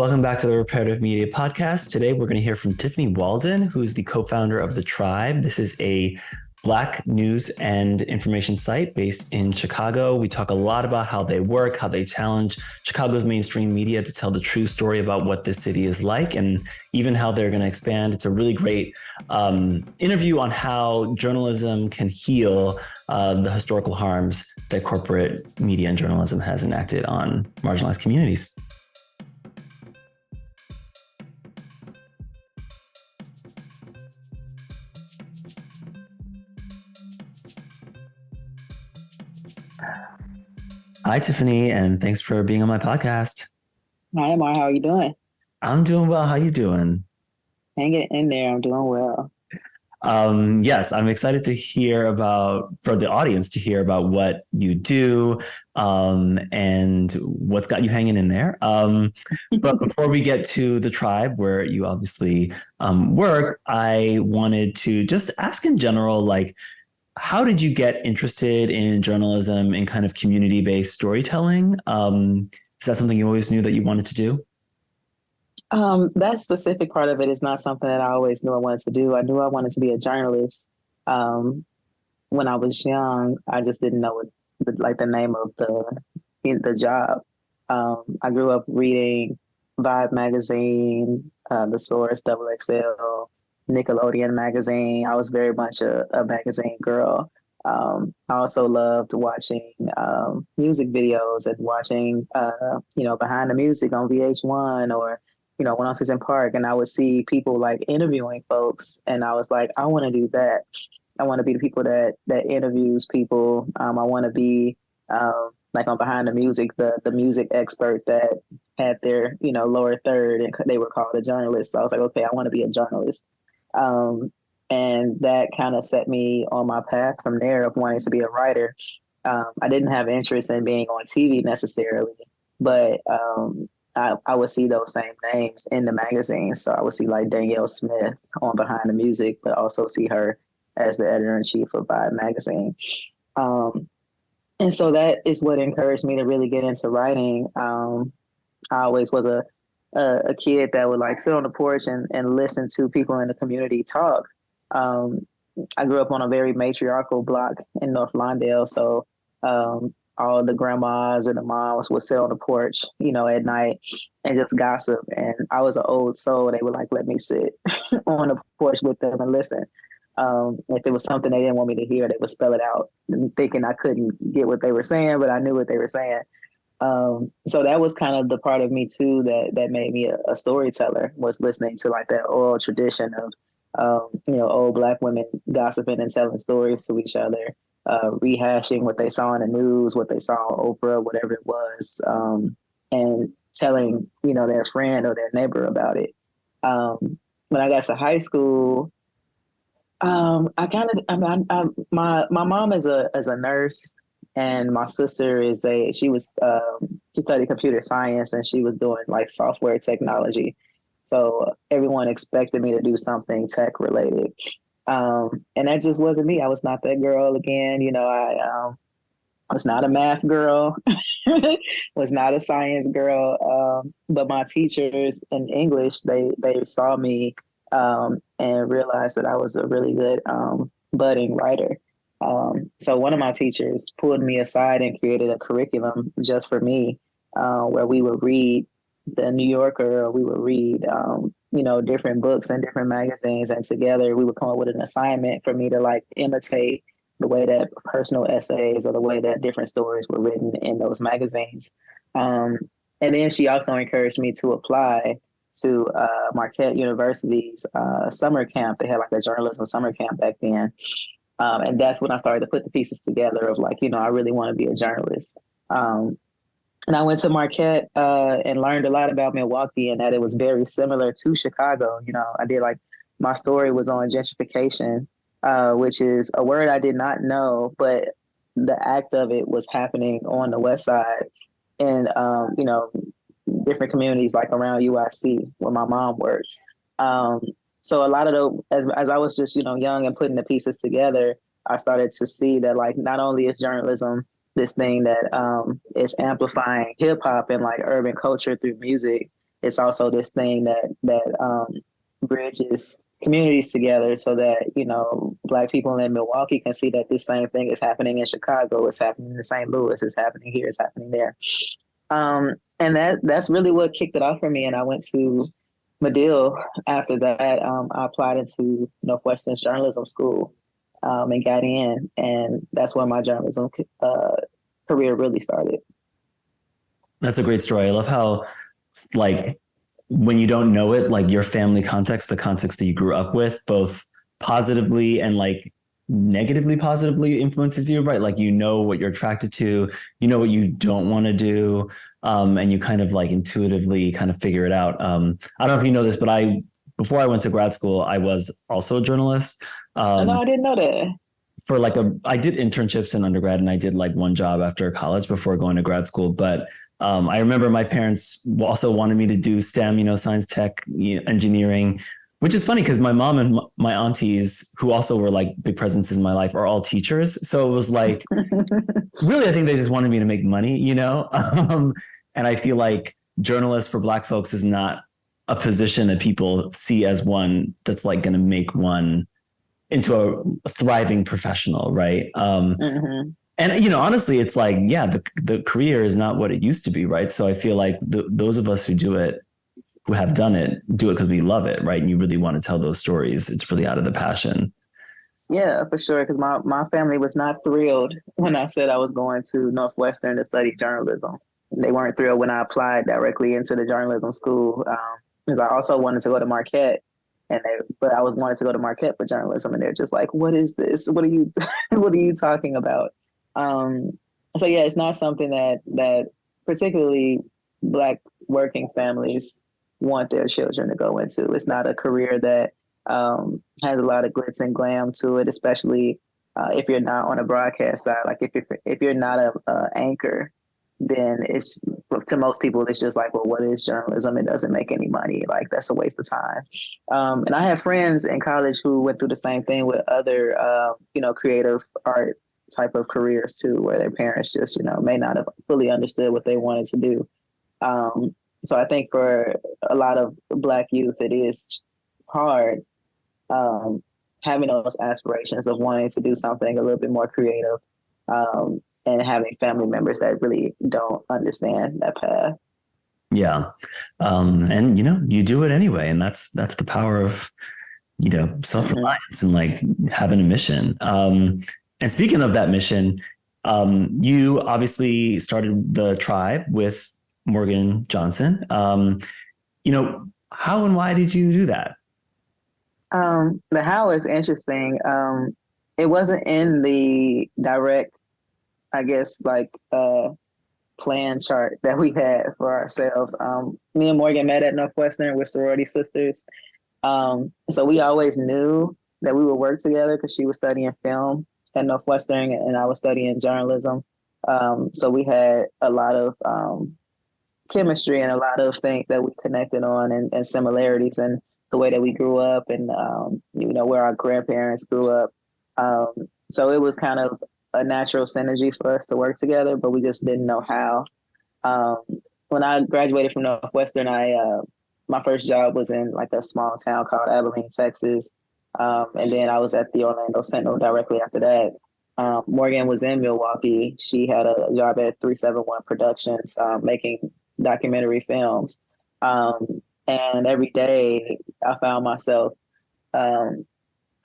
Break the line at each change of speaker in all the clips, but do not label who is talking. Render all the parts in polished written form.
Welcome back to the Reparative Media Podcast. Today, we're going to hear from Tiffany Walden, who is the co-founder of the Triibe. This is a Black news and information site based in Chicago. We talk a lot about how they work, how they challenge Chicago's mainstream media to tell the true story about what this city is like, and even how they're going to expand. It's a really great interview on how journalism can heal the historical harms that corporate media and journalism has enacted on marginalized communities. Hi, Tiffany, and thanks for being on my podcast.
Hi, Amar. How are you doing?
I'm doing well. How you doing?
Hanging in there. I'm doing well.
Yes, I'm excited to hear for the audience to hear about what you do and what's got you hanging in there. But before we get to the Triibe, where you obviously work, I wanted to just ask in general, how did you get interested in journalism and kind of community-based storytelling? Is that something you always knew that you wanted to do?
That specific part of it is not something that I always knew I wanted to do. I knew I wanted to be a journalist. When I was young, I just didn't know the name of the job. I grew up reading Vibe magazine, The Source, Double XL, Nickelodeon magazine. I was very much a magazine girl. I also loved watching music videos and watching, Behind the Music on VH1 or, 106 in Park. And I would see people like interviewing folks. And I was like, I want to do that. I want to be the people that interviews people. I want to be like on Behind the Music, the music expert that had their, lower third, and they were called a journalist. So I was like, okay, I want to be a journalist. And that kind of set me on my path from there of wanting to be a writer. I didn't have interest in being on TV necessarily, but I would see those same names in the magazine. So I would see like Danielle Smith on Behind the Music, but also see her as the editor-in-chief of Vibe magazine. And so that is what encouraged me to really get into writing. I always was a kid that would like sit on the porch and listen to people in the community talk. I grew up on a very matriarchal block in North Lawndale. So all the grandmas and the moms would sit on the porch, at night and just gossip. And I was an old soul. They would like let me sit on the porch with them and listen. If it was something they didn't want me to hear, they would spell it out, thinking I couldn't get what they were saying, but I knew what they were saying. So that was kind of the part of me too that made me a storyteller, was listening to like that oral tradition of old Black women gossiping and telling stories to each other, rehashing what they saw in the news, what they saw on Oprah, whatever it was, and telling their friend or their neighbor about it. When I got to high school, my mom is a nurse. And my sister she studied computer science, and she was doing like software technology. So everyone expected me to do something tech related. And that just wasn't me. I was not that girl again. I was not a math girl, was not a science girl. But my teachers in English, they saw me and realized that I was a really good budding writer. So one of my teachers pulled me aside and created a curriculum just for me, where we would read the New Yorker, or we would read, different books and different magazines. And together we would come up with an assignment for me to like imitate the way that personal essays or the way that different stories were written in those magazines. And then she also encouraged me to apply to Marquette University's summer camp. They had like a journalism summer camp back then. And that's when I started to put the pieces together of like, I really want to be a journalist. And I went to Marquette and learned a lot about Milwaukee, and that it was very similar to Chicago. I did my story was on gentrification, which is a word I did not know, but the act of it was happening on the West Side in, different communities like around UIC where my mom works. So a lot of as I was just, young and putting the pieces together, I started to see that like, not only is journalism this thing that is amplifying hip hop and like urban culture through music, it's also this thing that bridges communities together so that, you know, Black people in Milwaukee can see that this same thing is happening in Chicago, it's happening in St. Louis, it's happening here, it's happening there. And that's really what kicked it off for me. And I went to Medill after that. I applied into Northwestern's journalism school and got in. And that's where my journalism career really started.
That's a great story. I love how, like, when you don't know it, like your family context, the context that you grew up with, both positively and like negatively positively influences you, right? Like, you know what you're attracted to, you know what you don't want to do. And you kind of like intuitively kind of figure it out. I don't know if you know this, but before I went to grad school, I was also a journalist.
No, I didn't know that.
For like I did internships in undergrad and I did like one job after college before going to grad school. But I remember my parents also wanted me to do STEM, science, tech, engineering, which is funny because my mom and my aunties, who also were like big presences in my life, are all teachers. So it was like, really, I think they just wanted me to make money, and I feel like journalist for Black folks is not a position that people see as one that's like going to make one into a thriving professional, right? And honestly, it's like, yeah, the career is not what it used to be, right? So I feel like those of us who do it, who have done it, do it because we love it, right? And you really want to tell those stories. It's really out of the passion.
Yeah, for sure. Because my family was not thrilled when I said I was going to Northwestern to study journalism. They weren't thrilled when I applied directly into the journalism school because I also wanted to go to Marquette. But I was wanted to go to Marquette for journalism, and they're just like, "What is this? What are you, what are you talking about?" So yeah, it's not something that particularly Black working families want their children to go into. It's not a career that has a lot of glitz and glam to it, especially if you're not on a broadcast side. Like if you're not a anchor, then it's, to most people, it's just like, well, what is journalism? It doesn't make any money. Like, that's a waste of time. And I have friends in college who went through the same thing with other, creative art type of careers too, where their parents just, may not have fully understood what they wanted to do. So I think for a lot of Black youth, it is hard having those aspirations of wanting to do something a little bit more creative. And having family members that really don't understand that path.
Yeah. And you do it anyway. And that's the power of, self-reliance and like having a mission. And speaking of that mission, you obviously started the Triibe with Morgan Johnson. How and why did you do that?
The how is interesting. It wasn't in the direct, I guess, plan chart that we had for ourselves. Me and Morgan met at Northwestern. We're sorority sisters. So we always knew that we would work together because she was studying film at Northwestern and I was studying journalism. So we had a lot of chemistry and a lot of things that we connected on and similarities and the way that we grew up and, where our grandparents grew up. So it was kind of a natural synergy for us to work together, but we just didn't know how. When I graduated from Northwestern, my first job was in like a small town called Abilene, Texas. And then I was at the Orlando Sentinel directly after that. Morgan was in Milwaukee. She had a job at 371 Productions, making documentary films. And every day I found myself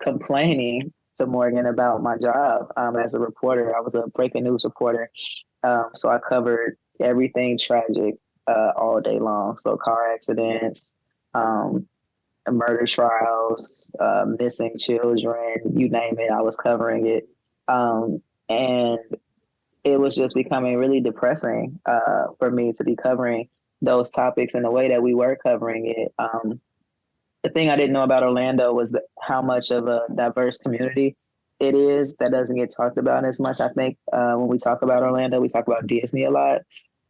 complaining to Morgan about my job as a reporter. I was a breaking news reporter. So I covered everything tragic all day long. So car accidents, murder trials, missing children, you name it, I was covering it. And it was just becoming really depressing for me to be covering those topics in the way that we were covering it. The thing I didn't know about Orlando was how much of a diverse community it is that doesn't get talked about as much. I think when we talk about Orlando, we talk about Disney a lot,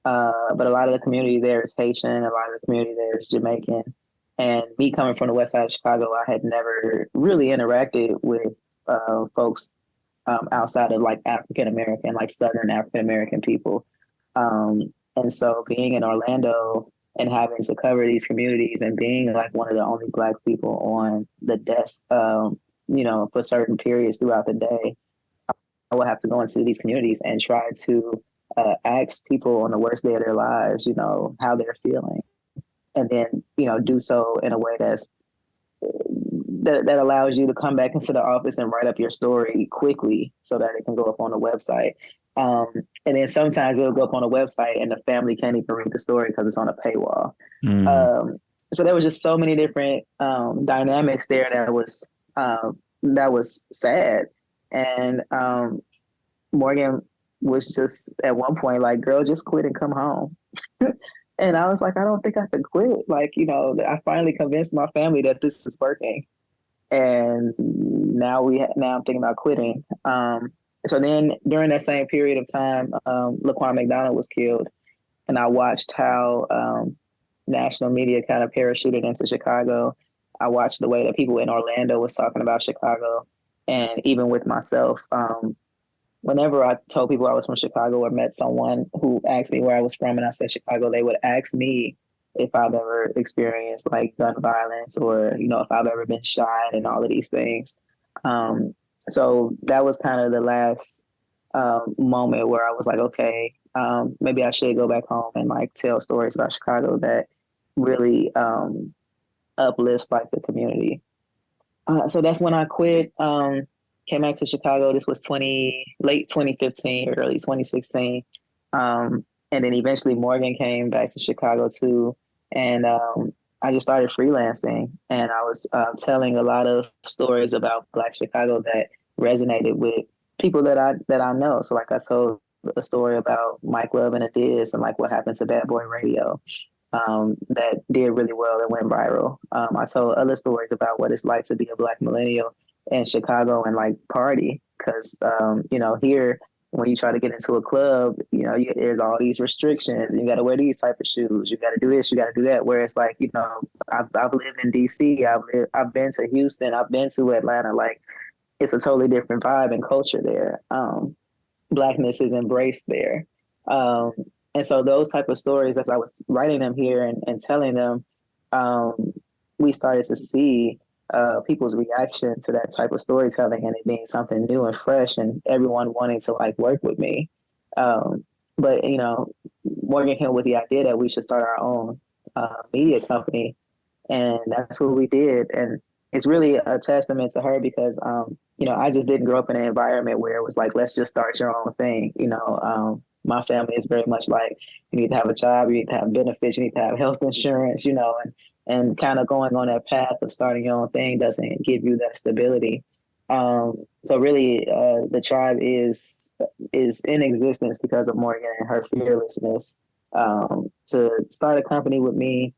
but a lot of the community there is Haitian, a lot of the community there is Jamaican. And me coming from the west side of Chicago, I had never really interacted with folks outside of like African American, like Southern African American people. And so being in Orlando, and having to cover these communities and being like one of the only Black people on the desk, for certain periods throughout the day, I would have to go into these communities and try to ask people on the worst day of their lives, how they're feeling. And then, do so in a way that allows you to come back into the office and write up your story quickly so that it can go up on the website. And then sometimes it'll go up on a website and the family can't even read the story because it's on a paywall. So there was just so many different dynamics there that was sad. And Morgan was just at one point like, girl, just quit and come home. And I was like, I don't think I could quit. Like, I finally convinced my family that this is working. And now I'm thinking about quitting. So then during that same period of time, Laquan McDonald was killed. And I watched how national media kind of parachuted into Chicago. I watched the way that people in Orlando was talking about Chicago. And even with myself, whenever I told people I was from Chicago or met someone who asked me where I was from and I said Chicago, they would ask me if I've ever experienced like gun violence or, if I've ever been shot and all of these things. So that was kind of the last moment where I was like, okay, maybe I should go back home and like tell stories about Chicago that really uplifts like the community. So that's when I quit. Came back to Chicago. This was late 2015, early 2016. And then eventually Morgan came back to Chicago too. And I just started freelancing and I was telling a lot of stories about Black Chicago that resonated with people that I know. So like I told a story about Mike Love and Adiz and like what happened to Bad Boy Radio that did really well and went viral. I told other stories about what it's like to be a Black millennial in Chicago and like party. Cause, here, when you try to get into a club, there's all these restrictions. You got to wear these type of shoes. You got to do this. You got to do that. Where it's like, I've lived in DC. I've been to Houston. I've been to Atlanta. Like, it's a totally different vibe and culture there. Blackness is embraced there. And so those type of stories, as I was writing them here and telling them, we started to see people's reaction to that type of storytelling and it being something new and fresh and everyone wanting to like work with me. But, Morgan came with the idea that we should start our own media company. And that's what we did. And it's really a testament to her because, I just didn't grow up in an environment where it was like, let's just start your own thing. My family is very much like, you need to have a job, you need to have benefits, you need to have health insurance, and kind of going on that path of starting your own thing doesn't give you that stability. So really, the tribe is in existence because of Morgan and her fearlessness to start a company with me.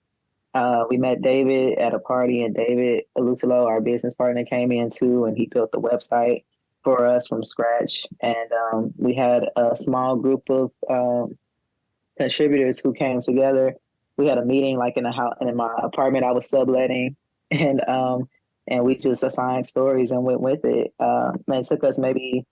We met David at a party, and David Alutalo, our business partner, came in too, and he built the website for us from scratch. And we had a small group of contributors who came together. We had a meeting like in my apartment I was subletting, and we just assigned stories and went with it. And it took us maybe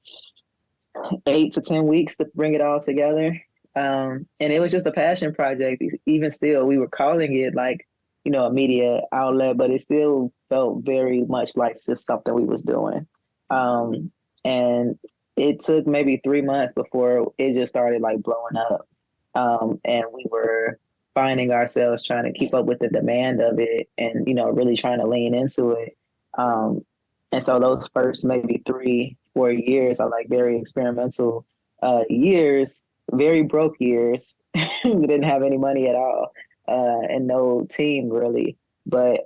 8 to 10 weeks to bring it all together. And it was just a passion project. Even still, we were calling it like, a media outlet, but it still felt very much like just something we was doing. And it took maybe 3 months before it just started like blowing up. And we were finding ourselves trying to keep up with the demand of it and, really trying to lean into it. And so those first maybe 3-4 years are like very experimental years, very broke years. We didn't have any money at all and no team really. But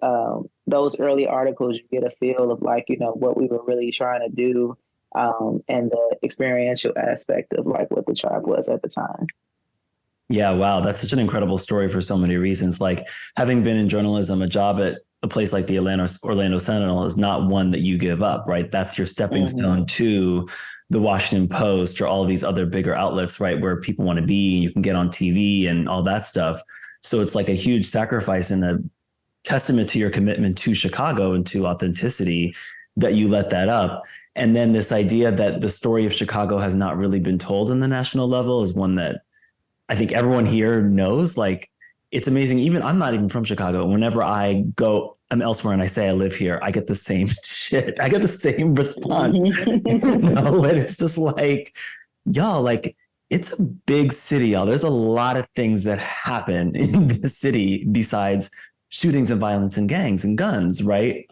those early articles, you get a feel of like, what we were really trying to do and the experiential aspect of like what the tribe was at the time.
Yeah, wow. That's such an incredible story for so many reasons. Like having been in journalism, a job at a place like the Orlando Sentinel is not one that you give up, right? That's your stepping stone to the Washington Post or all of these other bigger outlets, right? Where people want to be, you can get on TV and all that stuff. So it's like a huge sacrifice and a testament to your commitment to Chicago and to authenticity that you let that up. And then this idea that the story of Chicago has not really been told in the national level is one that I think everyone here knows. Like it's amazing. Even I'm not even from Chicago. Whenever I'm elsewhere and I say I live here, I get the same shit. I get the same response. And it's just like, y'all, like, it's a big city, y'all. There's a lot of things that happen in the city besides shootings and violence and gangs and guns, right?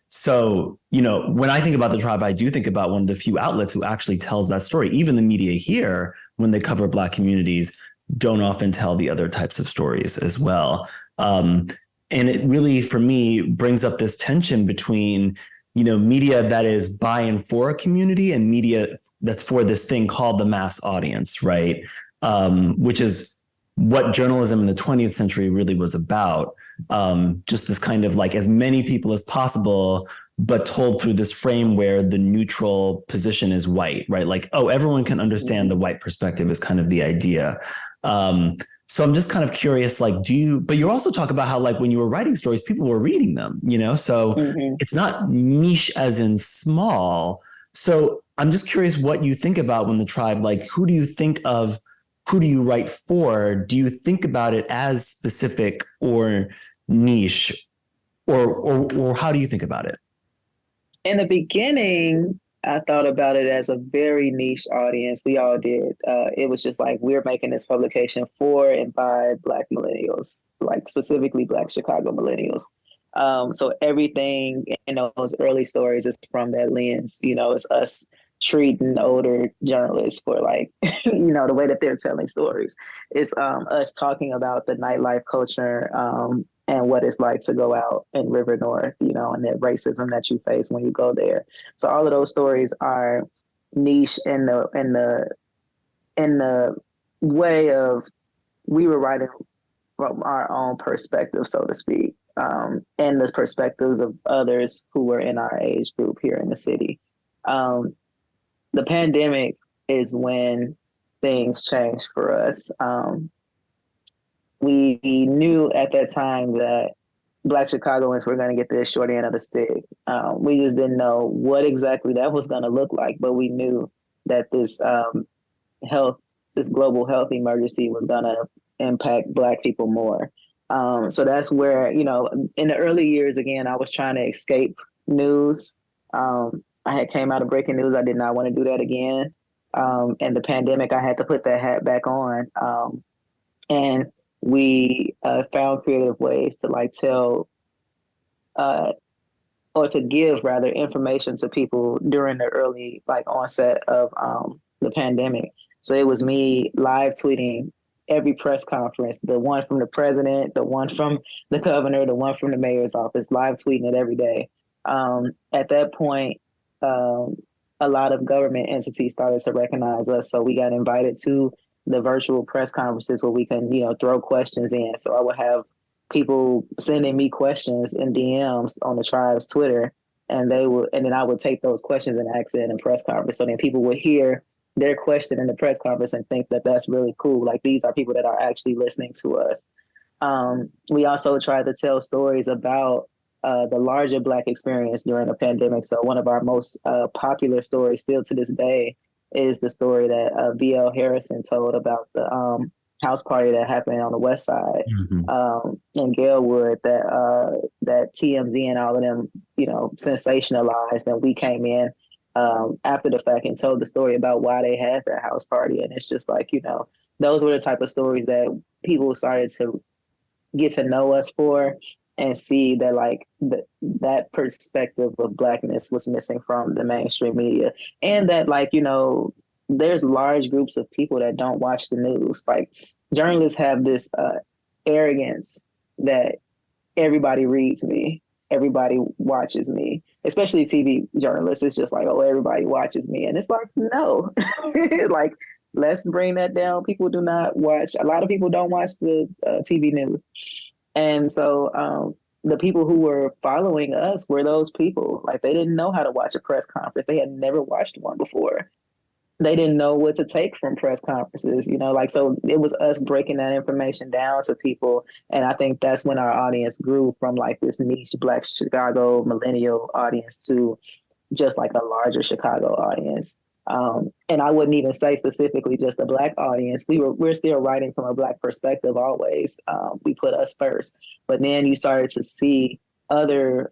So, when I think about the Tribe, I do think about one of the few outlets who actually tells that story. Even the media here, when they cover Black communities, don't often tell the other types of stories as well. And it really, for me, brings up this tension between, media that is by and for a community and media that's for this thing called the mass audience, right? Which is what journalism in the 20th century really was about. Just this kind of like as many people as possible, but told through this frame where the neutral position is white, right? Like, oh, everyone can understand the white perspective is kind of the idea. So I'm just kind of curious, like, but you also talk about how, like, when you were writing stories, people were reading them, so it's not niche as in small. So I'm just curious what you think about when the Tribe, like, who do you write for? Do you think about it as specific or niche, or how do you think about it?
In the beginning, I thought about it as a very niche audience. We all did. It was just like, we're making this publication for and by Black millennials, like specifically Black Chicago millennials. So everything in those early stories is from that lens. It's us treating older journalists for like, the way that they're telling stories. It's us talking about the nightlife culture and what it's like to go out in River North, and the racism that you face when you go there. So all of those stories are niche in the way of, we were writing from our own perspective, so to speak, and the perspectives of others who were in our age group here in the city. The pandemic is when things changed for us. We knew at that time that Black Chicagoans were going to get the short end of the stick. We just didn't know what exactly that was going to look like, but we knew that this global health emergency was going to impact Black people more. So that's where, in the early years, again, I was trying to escape news. I had came out of breaking news. I did not want to do that again. And the pandemic, I had to put that hat back on. And we found creative ways to like tell or to give rather information to people during the early like onset of the pandemic. So it was me live tweeting every press conference, the one from the president, the one from the governor, the one from the mayor's office, live tweeting it every day. At that point, a lot of government entities started to recognize us. So we got invited to the virtual press conferences where we can, throw questions in. So I would have people sending me questions in DMs on the Tribe's Twitter, and then I would take those questions and ask it in a press conference. So then people would hear their question in the press conference and think that that's really cool. Like, these are people that are actually listening to us. We also tried to tell stories about the larger Black experience during the pandemic. So one of our most popular stories still to this day is the story that V.L. Harrison told about the house party that happened on the West Side in Galewood that TMZ and all of them, sensationalized. And we came in after the fact and told the story about why they had that house party. And it's just like, those were the type of stories that people started to get to know us for and see that like that perspective of Blackness was missing from the mainstream media. And that like, there's large groups of people that don't watch the news. Like, journalists have this arrogance that everybody reads me, everybody watches me, especially TV journalists. It's just like, oh, everybody watches me. And it's like, no, like, let's bring that down. People do not watch. A lot of people don't watch the TV news. And so the people who were following us were those people. Like, they didn't know how to watch a press conference. They had never watched one before. They didn't know what to take from press conferences, so it was us breaking that information down to people. And I think that's when our audience grew from like this niche Black Chicago millennial audience to just like a larger Chicago audience. And I wouldn't even say specifically just a Black audience. We're still writing from a Black perspective always. We put us first, but then you started to see other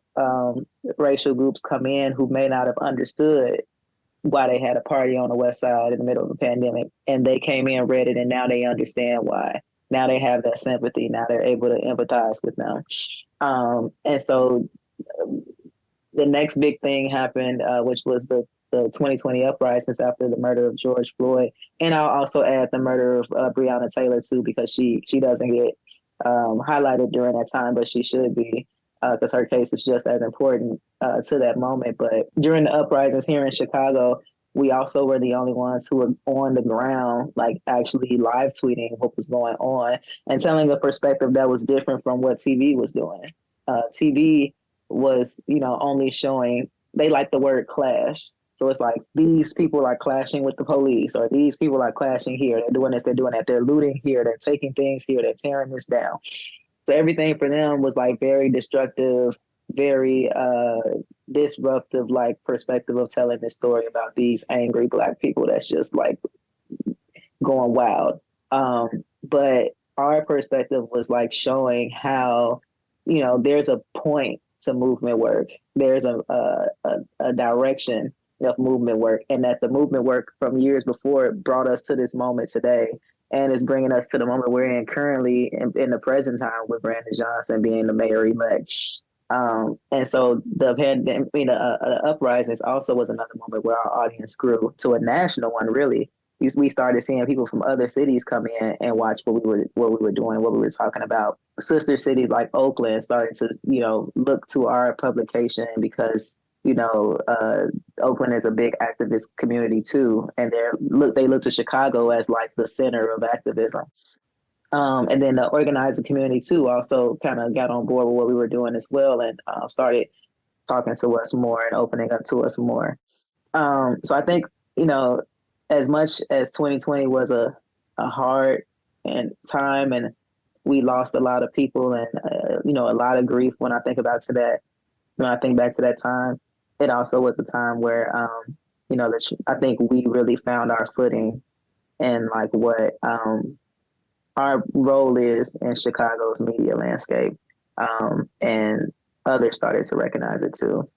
racial groups come in who may not have understood why they had a party on the West Side in the middle of the pandemic, and they came in, read it, and now they understand why. Now they have that sympathy. Now they're able to empathize with them. And so the next big thing happened, which was the 2020 uprisings after the murder of George Floyd. And I'll also add the murder of Breonna Taylor too, because she doesn't get highlighted during that time, but she should be, because her case is just as important to that moment. But during the uprisings here in Chicago, we also were the only ones who were on the ground, like actually live tweeting what was going on and telling a perspective that was different from what TV was doing. TV was, only showing, they like the word clash. So it's like, these people are clashing with the police, or these people are clashing here. They're doing this, they're doing that. They're looting here. They're taking things here. They're tearing this down. So everything for them was like very destructive, very disruptive, like perspective of telling this story about these angry Black people that's just like going wild. But our perspective was like showing how, there's a point to movement work. There's a direction of movement work, and that the movement work from years before brought us to this moment today, and is bringing us to the moment we're in currently in the present time with Brandon Johnson being the mayor-elect. And so the uprisings also was another moment where our audience grew to a national one. Really, we started seeing people from other cities come in and watch what we were doing, what we were talking about. Sister cities like Oakland started to, look to our publication because, Oakland is a big activist community too, and they look to Chicago as like the center of activism. And then the organizing community too also kind of got on board with what we were doing as well, and started talking to us more and opening up to us more. So I think, as much as 2020 was a hard time, and we lost a lot of people, and a lot of grief when I think back to that time, it also was a time where I think we really found our footing and like what our role is in Chicago's media landscape, and others started to recognize it too.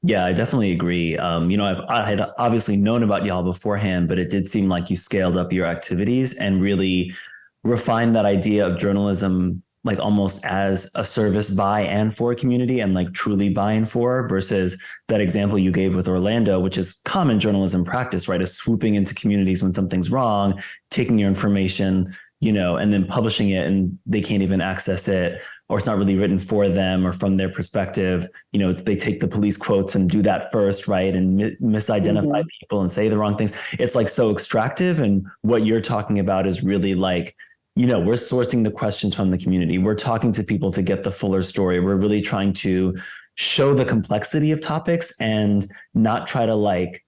Yeah, I definitely agree. I had obviously known about y'all beforehand, but it did seem like you scaled up your activities and really refined that idea of journalism, like almost as a service by and for a community, and like truly by and for, versus that example you gave with Orlando, which is common journalism practice, right? Is swooping into communities when something's wrong, taking your information, and then publishing it, and they can't even access it, or it's not really written for them or from their perspective. They take the police quotes and do that first, right? And misidentify people and say the wrong things. It's like so extractive. And what you're talking about is really like, we're sourcing the questions from the community. We're talking to people to get the fuller story. We're really trying to show the complexity of topics and not try to like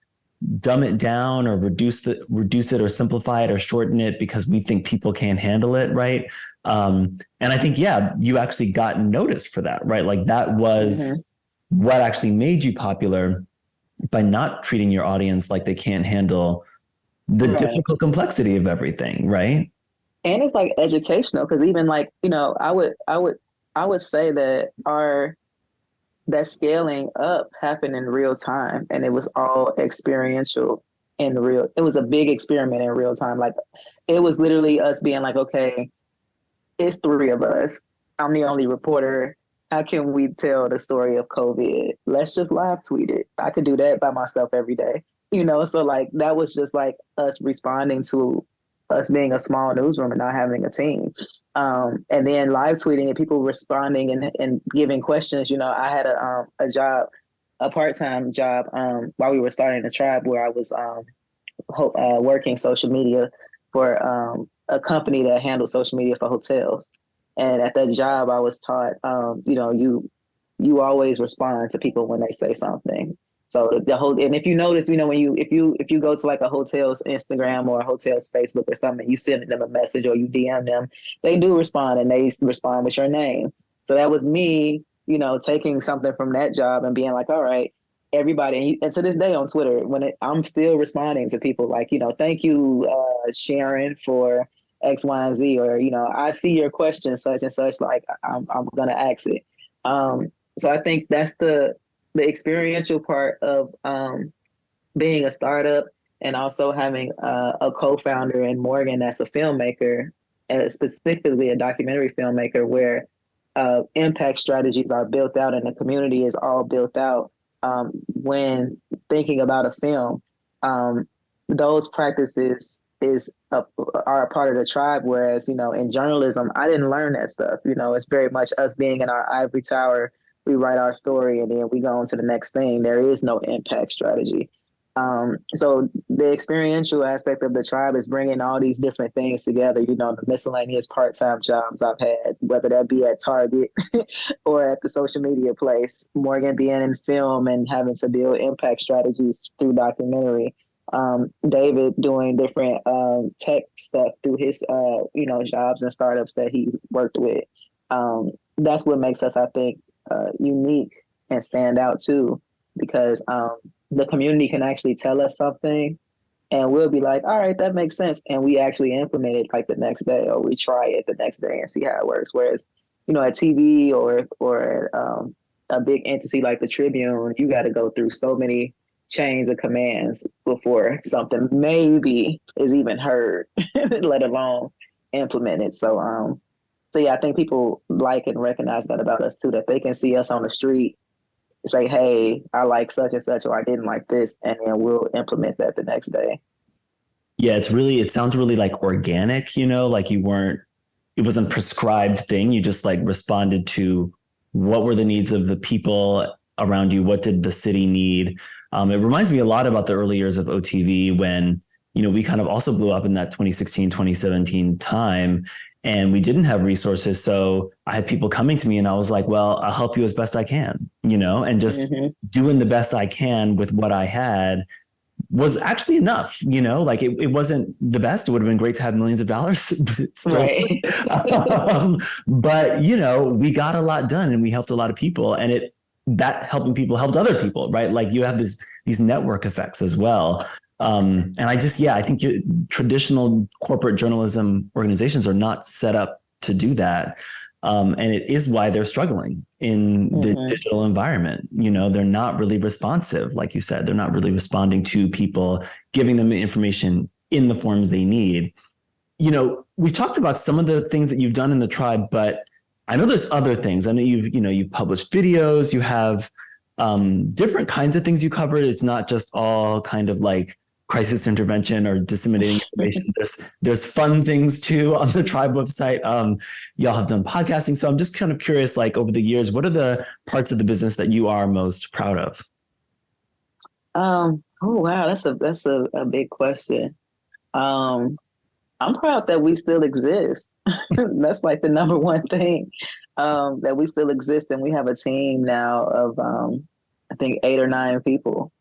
dumb it down or reduce it or simplify it or shorten it because we think people can't handle it, right? And I think, you actually got noticed for that, right? Like that was what actually made you popular, by not treating your audience like they can't handle the difficult complexity of everything, right?
And it's like educational, because even like, I would say that that scaling up happened in real time, and it was all experiential it was a big experiment in real time. Like it was literally us being like, okay, it's three of us. I'm the only reporter. How can we tell the story of COVID? Let's just live tweet it. I could do that by myself every day, So like, that was just like us responding to us being a small newsroom and not having a team. And then live tweeting and people responding and giving questions. I had a part-time job while we were starting the Triibe, where I was working social media for a company that handled social media for hotels. And at that job, I was taught, you always respond to people when they say something. So and if you notice, if you go to like a hotel's Instagram or a hotel's Facebook or something, you send them a message or you DM them, they do respond, and they respond with your name. So that was me, taking something from that job and being like, all right, everybody, and to this day on Twitter, I'm still responding to people like, thank you, Sharon, for X, Y, and Z, or I see your question, such and such. Like, I'm gonna ask it. So I think that's the experiential part of being a startup, and also having a co-founder in Morgan that's a filmmaker, and specifically a documentary filmmaker, where impact strategies are built out and the community is all built out. When thinking about a film, those practices are a part of the tribe. Whereas, in journalism, I didn't learn that stuff. It's very much us being in our ivory tower. We write our story and then we go on to the next thing. There is no impact strategy. So the experiential aspect of the tribe is bringing all these different things together, the miscellaneous part-time jobs I've had, whether that be at Target or at the social media place, Morgan being in film and having to build impact strategies through documentary, David doing different tech stuff through his, jobs and startups that he's worked with. That's what makes us, I think, unique and stand out too, because the community can actually tell us something and we'll be like, all right, that makes sense. And we actually implement it like the next day, or we try it the next day and see how it works. Whereas, at TV or a big entity like the Tribune, you got to go through so many chains of commands before something maybe is even heard, let alone implemented. So yeah, I think people like and recognize that about us too, that they can see us on the street, say, hey, I like such and such, or I didn't like this, and then we'll implement that the next day.
Yeah, it sounds really like organic, like it wasn't a prescribed thing. You just like responded to what were the needs of the people around you. What did the city need? It reminds me a lot about the early years of OTV when, we kind of also blew up in that 2016, 2017 time. And we didn't have resources. So I had people coming to me and I was like, well, I'll help you as best I can, and just doing the best I can with what I had was actually enough, like it wasn't the best. It would have been great to have millions of dollars still.
Right.
But, we got a lot done and we helped a lot of people, and that helping people helped other people, right? Like you have these network effects as well. And I think traditional corporate journalism organizations are not set up to do that. And it is why they're struggling in the digital environment. They're not really responsive. Like you said, they're not really responding to people, giving them the information in the forms they need. We've talked about some of the things that you've done in the tribe, but I know there's other things. I know you've published videos, you have different kinds of things you covered. It's not just all kind of like crisis intervention or disseminating information. There's fun things too on the Tribe website. Y'all have done podcasting. So I'm just kind of curious, like over the years, what are the parts of the business that you are most proud of?
Oh wow, that's a big question. I'm proud that we still exist. That's like the number one thing, that we still exist, and we have a team now of I think 8 or 9 people.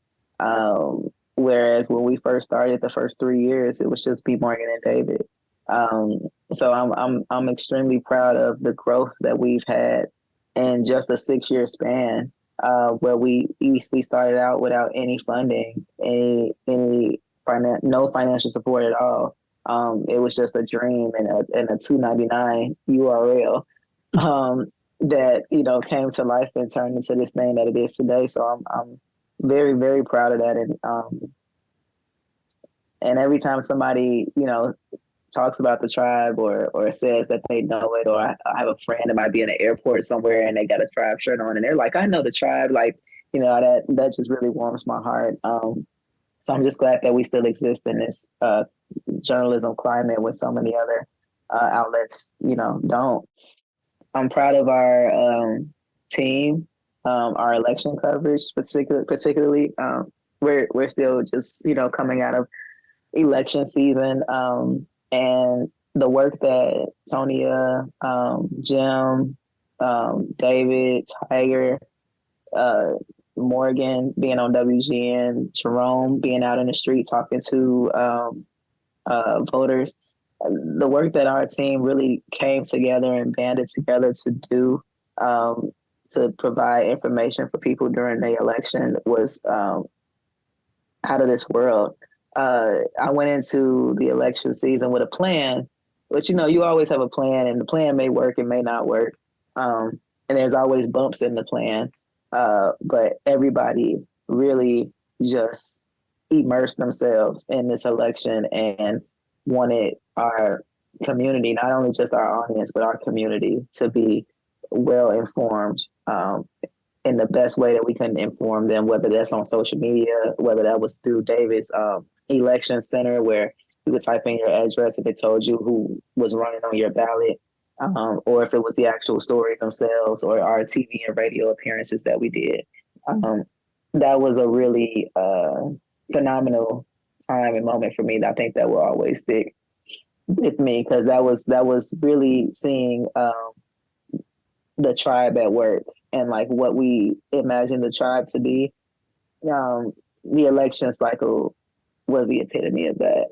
Whereas when we first started, the first 3 years, it was just me, Morgan, and David. So I'm extremely proud of the growth that we've had in just a 6-year span, where we started out without any funding, no financial support at all. It was just a dream and a $2.99 URL that came to life and turned into this thing that it is today. So I'm very, very proud of that. And every time somebody, talks about the tribe or says that they know it, or I have a friend that might be in an airport somewhere and they got a tribe shirt on and they're like, I know the tribe, like, that just really warms my heart. So I'm just glad that we still exist in this journalism climate when so many other outlets, don't. I'm proud of our team, our election coverage, particularly. We're still just coming out of election season, and the work that Tonia, Jim, David, Tiger, Morgan being on WGN, Jerome being out in the street talking to voters. The work that our team really came together and banded together to do, to provide information for people during the election was out of this world. I went into the election season with a plan, but you always have a plan, and the plan may work, it may not work, and there's always bumps in the plan. But everybody really just immersed themselves in this election and wanted our community, not only just our audience, but our community, to be well informed in the best way that we can inform them, whether that's on social media, whether that was through David's election center, where you would type in your address if it told you who was running on your ballot, or if it was the actual story themselves, or our TV and radio appearances that we did. That was a really phenomenal time and moment for me. I think that will always stick with me, because that was really seeing the tribe at work, and like what we imagine the tribe to be. The election cycle was the epitome of that.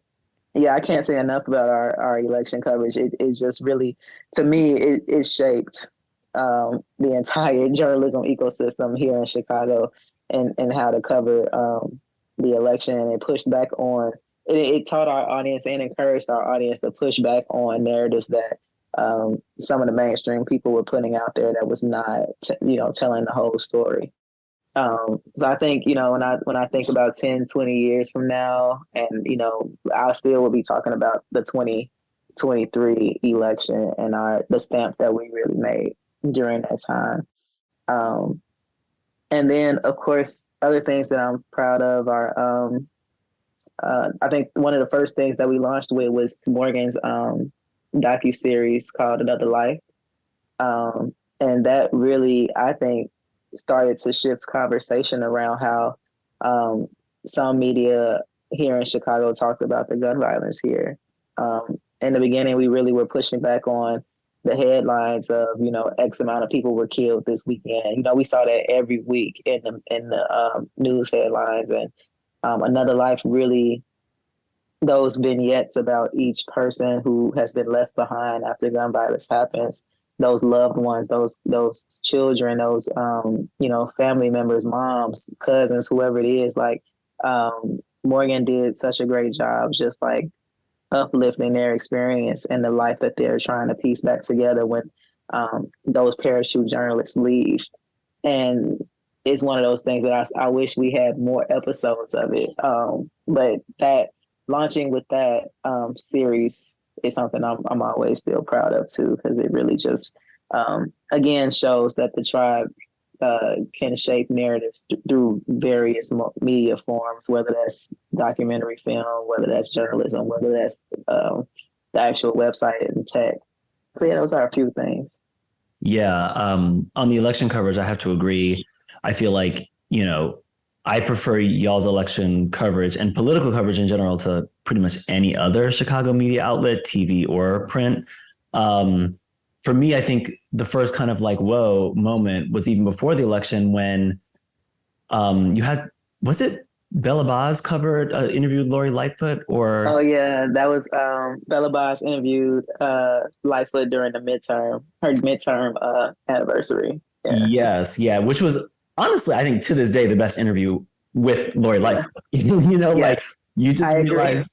Yeah, I can't say enough about our election coverage. It just really, to me, it shaped the entire journalism ecosystem here in Chicago, and how to cover the election. And it pushed back on, it taught our audience and encouraged our audience to push back on narratives that some of the mainstream people were putting out there that was not, telling the whole story. So I think, when I think about 10, 20 years from now, and, I still will be talking about the 2023 election and the stamp that we really made during that time. And then, of course, other things that I'm proud of are, I think one of the first things that we launched with was Morgan's docuseries called Another Life. And that really, I think, started to shift conversation around how some media here in Chicago talked about the gun violence here. In the beginning, we really were pushing back on the headlines of, X amount of people were killed this weekend. We saw that every week in the news headlines. And Another Life really, those vignettes about each person who has been left behind after gun violence happens, those loved ones, those children, those family members, moms, cousins, whoever it is. Like Morgan did such a great job, just like uplifting their experience and the life that they're trying to piece back together when those parachute journalists leave. And it's one of those things that I wish we had more episodes of it. But that launching with that series is something I'm always still proud of too, because it really just again shows that the tribe can shape narratives through various media forms, whether that's documentary film, whether that's journalism, whether that's the actual website and tech. So yeah, those are a few things.
Yeah, on the election coverage, I have to agree. I feel like, I prefer y'all's election coverage and political coverage in general to pretty much any other Chicago media outlet, TV or print. For me, I think the first kind of like, whoa moment was even before the election when you had, was it Bella Baz covered interviewed Lori Lightfoot or?
Oh yeah, that was Bella Baz interviewed Lightfoot during her midterm anniversary. Yeah.
Yes. Yeah. Which was honestly, I think to this day, the best interview with Lori Lightfoot.
Yes,
like you just realize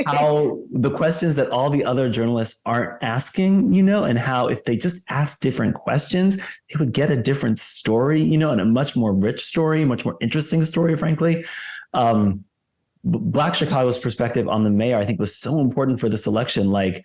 how the questions that all the other journalists aren't asking, and how if they just asked different questions, they would get a different story, and a much more rich story, much more interesting story, frankly. Black Chicago's perspective on the mayor, I think, was so important for this election. Like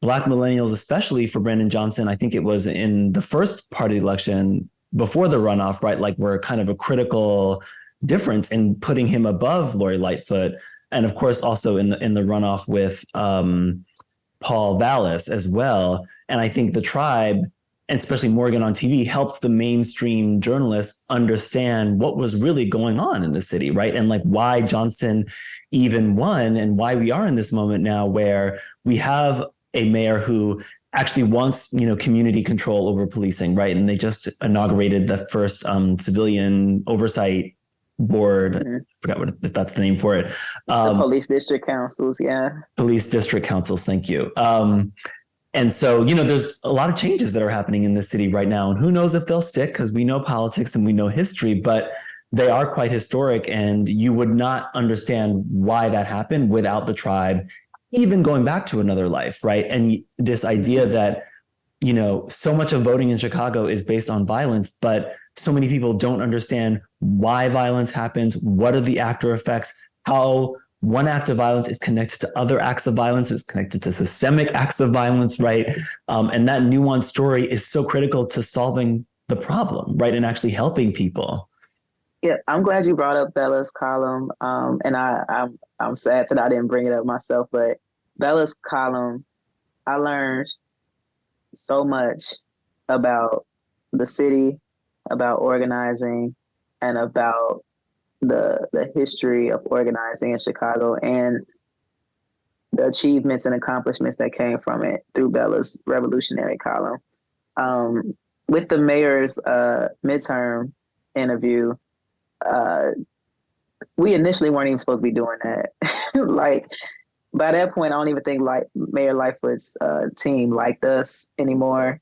Black millennials, especially for Brandon Johnson, I think it was in the first part of the election before the runoff, right? Like we're kind of a critical difference in putting him above Lori Lightfoot. And of course, also in the runoff with Paul Vallis as well. And I think the tribe, and especially Morgan on TV, helped the mainstream journalists understand what was really going on in the city, right? And like why Johnson even won, and why we are in this moment now where we have a mayor who actually wants, community control over policing, right? And they just inaugurated the first civilian oversight board. Mm-hmm. I forgot if that's the name for it.
The police district councils, yeah.
Police district councils, thank you. And so, there's a lot of changes that are happening in the city right now. And who knows if they'll stick, because we know politics and we know history, but they are quite historic. And you would not understand why that happened without the tribe, even going back to another life, right? And this idea that, so much of voting in Chicago is based on violence, but so many people don't understand why violence happens, what are the after effects, how one act of violence is connected to other acts of violence, is connected to systemic acts of violence, right? And that nuanced story is so critical to solving the problem, right? And actually helping people.
Yeah, I'm glad you brought up Bella's column. And I'm sad that I didn't bring it up myself, but Bella's column, I learned so much about the city, about organizing, and about the history of organizing in Chicago and the achievements and accomplishments that came from it through Bella's revolutionary column. With the mayor's midterm interview, we initially weren't even supposed to be doing that. Like by that point, I don't even think like Mayor Lightfoot's team liked us anymore.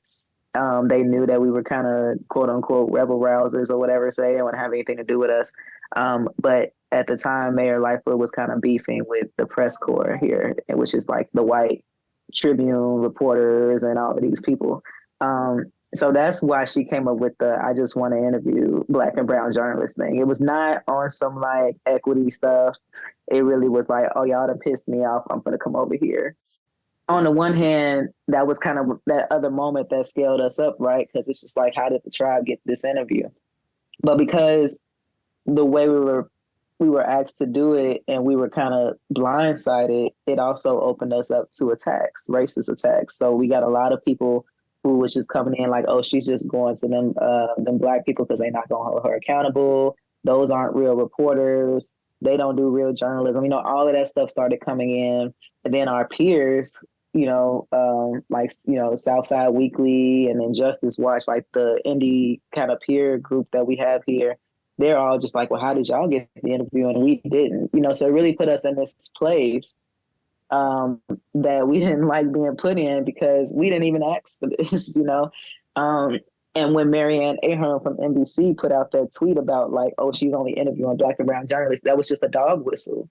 They knew that we were kind of quote unquote rebel rousers or whatever, so they didn't want to have anything to do with us. But at the time, Mayor Lightfoot was kind of beefing with the press corps here, which is like the white Tribune reporters and all of these people. So that's why she came up with the I just want to interview Black and brown journalists thing. It was not on some like equity stuff. It really was like, oh, y'all done pissed me off. I'm going to come over here. On the one hand, that was kind of that other moment that scaled us up, right? Because it's just like, how did the tribe get this interview? But because the way we were asked to do it and we were kind of blindsided, it also opened us up to attacks, racist attacks. So we got a lot of people who was just coming in like, oh, she's just going to them Black people because they're not going to hold her accountable. Those aren't real reporters. They don't do real journalism. All of that stuff started coming in. And then our peers, Southside Weekly and Injustice Watch, like the indie kind of peer group that we have here, they're all just like, well, how did y'all get the interview? And we didn't, so it really put us in this place that we didn't like being put in because we didn't even ask for this, and when Marianne Ahern from NBC put out that tweet about like, oh, she's only interviewing Black and brown journalists, that was just a dog whistle.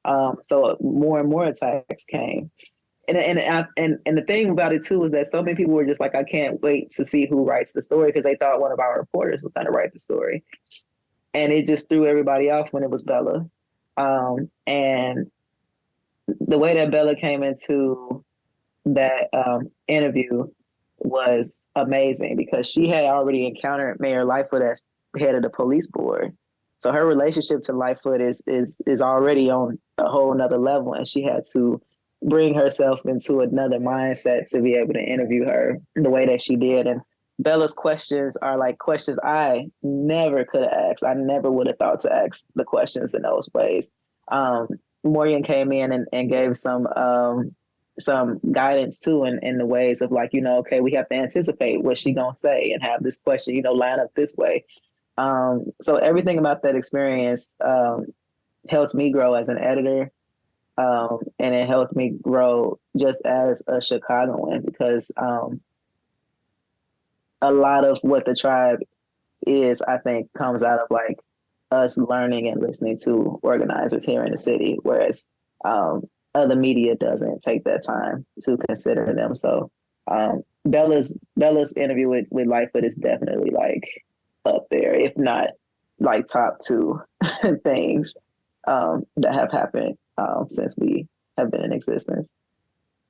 So more and more attacks came. And the thing about it too is that so many people were just like, I can't wait to see who writes the story because they thought one of our reporters was going to write the story, and it just threw everybody off when it was Bella. And the way that Bella came into that interview was amazing because she had already encountered Mayor Lightfoot as head of the police board. So her relationship to Lightfoot is already on a whole nother level, and she had to bring herself into another mindset to be able to interview her the way that she did. And Bella's questions are like questions I never could have asked. I never would have thought to ask the questions in those ways. Morgan came in and gave some guidance too in the ways of like, okay, we have to anticipate what she gonna say and have this question, line up this way. So everything about that experience helped me grow as an editor. And it helped me grow just as a Chicagoan because a lot of what the tribe is, I think, comes out of like us learning and listening to organizers here in the city, whereas other media doesn't take that time to consider them. So Bella's interview with Lightfoot is definitely like up there, if not like top two things that have happened since we have been in existence.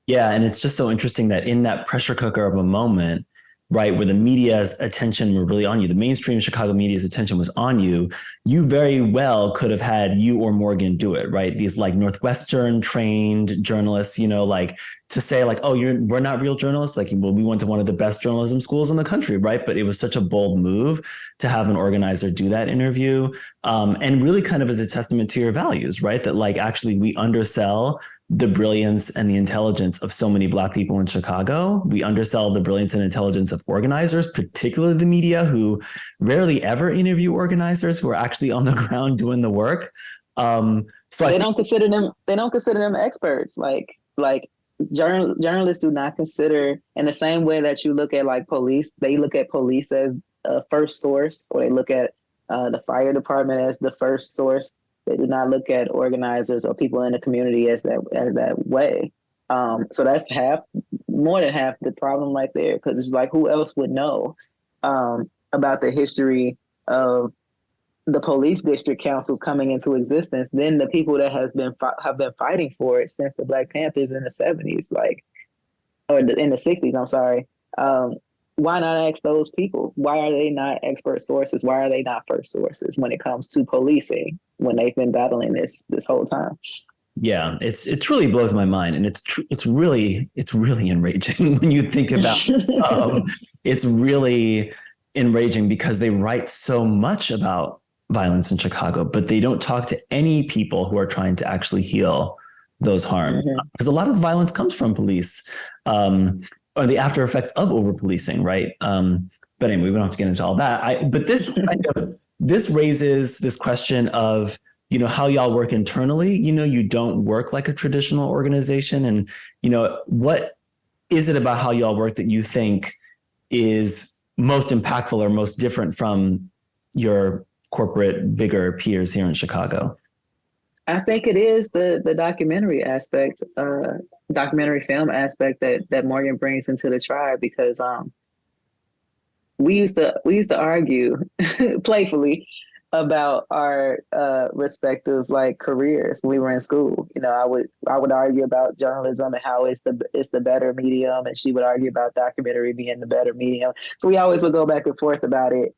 Yeah, and it's just so interesting that in that pressure cooker of a moment, right, where the media's attention were really on you, the mainstream Chicago media's attention was on you, you very well could have had you or Morgan do it, right? These like Northwestern trained journalists, like to say like, oh, we're not real journalists. Like, well, we went to one of the best journalism schools in the country, right? But it was such a bold move to have an organizer do that interview, and really kind of as a testament to your values, right? That like actually we undersell the brilliance and the intelligence of so many Black people in Chicago. We undersell the brilliance and intelligence of organizers, particularly the media, who rarely ever interview organizers who are actually on the ground doing the work. So
they don't consider them experts. Like journalists do not consider, in the same way that you look at like police, they look at police as a first source, or they look at the fire department as the first source. They do not look at organizers or people in the community as that way. So that's more than half the problem right there, because it's like, who else would know about the history of the police district councils coming into existence than the people that have been fighting for it since the Black Panthers in the 70s, like, or in the 60s, I'm sorry. Why not ask those people? Why are they not expert sources? Why are they not first sources when it comes to policing, when they've been battling this whole time?
Yeah, it truly blows my mind, and it's really enraging when you think about. It's really enraging because they write so much about violence in Chicago, but they don't talk to any people who are trying to actually heal those harms, because a lot of violence comes from police, or the after effects of over policing, right? But anyway, we don't have to get into all that. But this raises this question of, how y'all work internally. You don't work like a traditional organization, and what is it about how y'all work that you think is most impactful or most different from your corporate bigger peers here in Chicago?
I think it is the documentary aspect, documentary film aspect that Morgan brings into the tribe, because we used to argue playfully about our respective like careers when we were in school. I would argue about journalism and how it's the better medium, and she would argue about documentary being the better medium. So we always would go back and forth about it.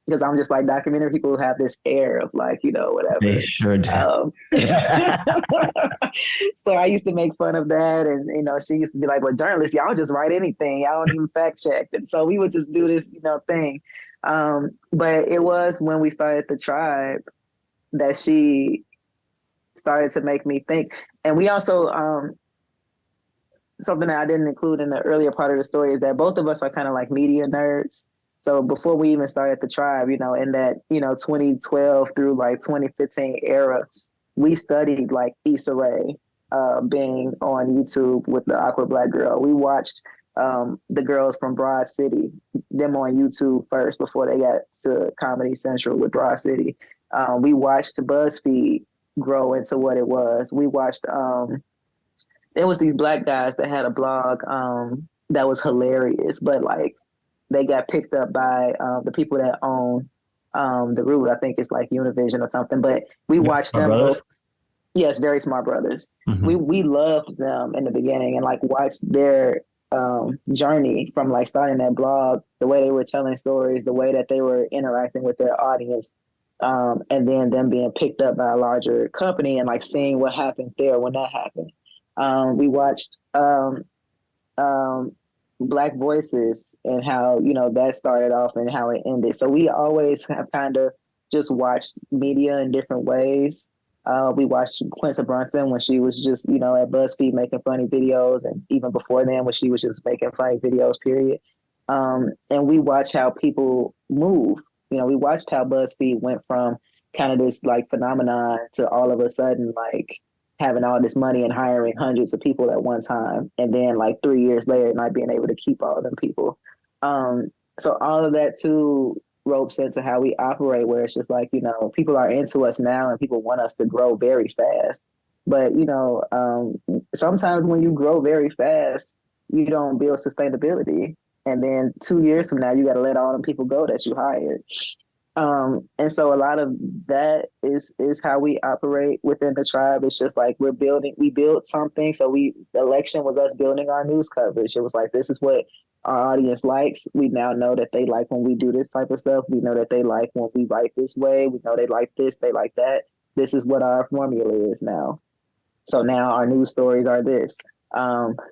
Because I'm just like, documentary people have this air of like, whatever.
They sure do.
So I used to make fun of that. And, she used to be like, well, journalists, y'all just write anything. Y'all don't even fact check. And so we would just do this, thing. But it was when we started the tribe that she started to make me think. And we also, something that I didn't include in the earlier part of the story is that both of us are kind of like media nerds. So before we even started the tribe, in that, 2012 through like 2015 era, we studied like Issa Rae being on YouTube with the Awkward Black Girl. We watched the girls from Broad City, them on YouTube first before they got to Comedy Central with Broad City. We watched BuzzFeed grow into what it was. We watched, there was these Black guys that had a blog that was hilarious, but like, they got picked up by the people that own the Root. I think it's like Univision or something. But we watched them go. Yes, Very Smart Brothers. Mm-hmm. We loved them in the beginning and like watched their journey from like starting that blog, the way they were telling stories, the way that they were interacting with their audience, and then them being picked up by a larger company and like seeing what happened there when that happened. We watched Black Voices and how, that started off and how it ended. So we always have kind of just watched media in different ways. We watched Quinta Brunson when she was just, at BuzzFeed making funny videos, and even before then when she was just making funny videos, period. And we watched how people move. We watched how BuzzFeed went from kind of this like phenomenon to all of a sudden like having all this money and hiring hundreds of people at one time. And then like 3 years later, not being able to keep all of them people. So all of that too ropes into how we operate, where it's just like, people are into us now and people want us to grow very fast. But, sometimes when you grow very fast, you don't build sustainability. And then 2 years from now, you got to let all them people go that you hired. And so a lot of that is how we operate within the tribe. It's just like we built something. So the election was us building our news coverage. It was like, this is what our audience likes. We now know that they like when we do this type of stuff. We know that they like when we write this way. We know they like this, they like that. This is what our formula is now. So now our news stories are this.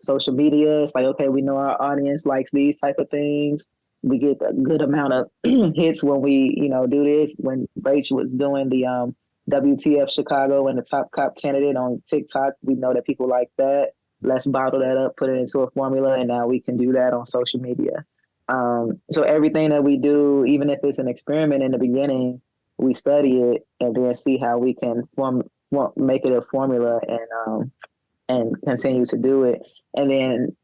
Social media, it's like, okay, we know our audience likes these type of things. We get a good amount of hits when we, do this. When Rachel was doing the WTF Chicago and the top cop candidate on TikTok, we know that people like that. Let's bottle that up, put it into a formula, and now we can do that on social media. So everything that we do, even if it's an experiment in the beginning, we study it and then see how we can make it a formula and continue to do it. And then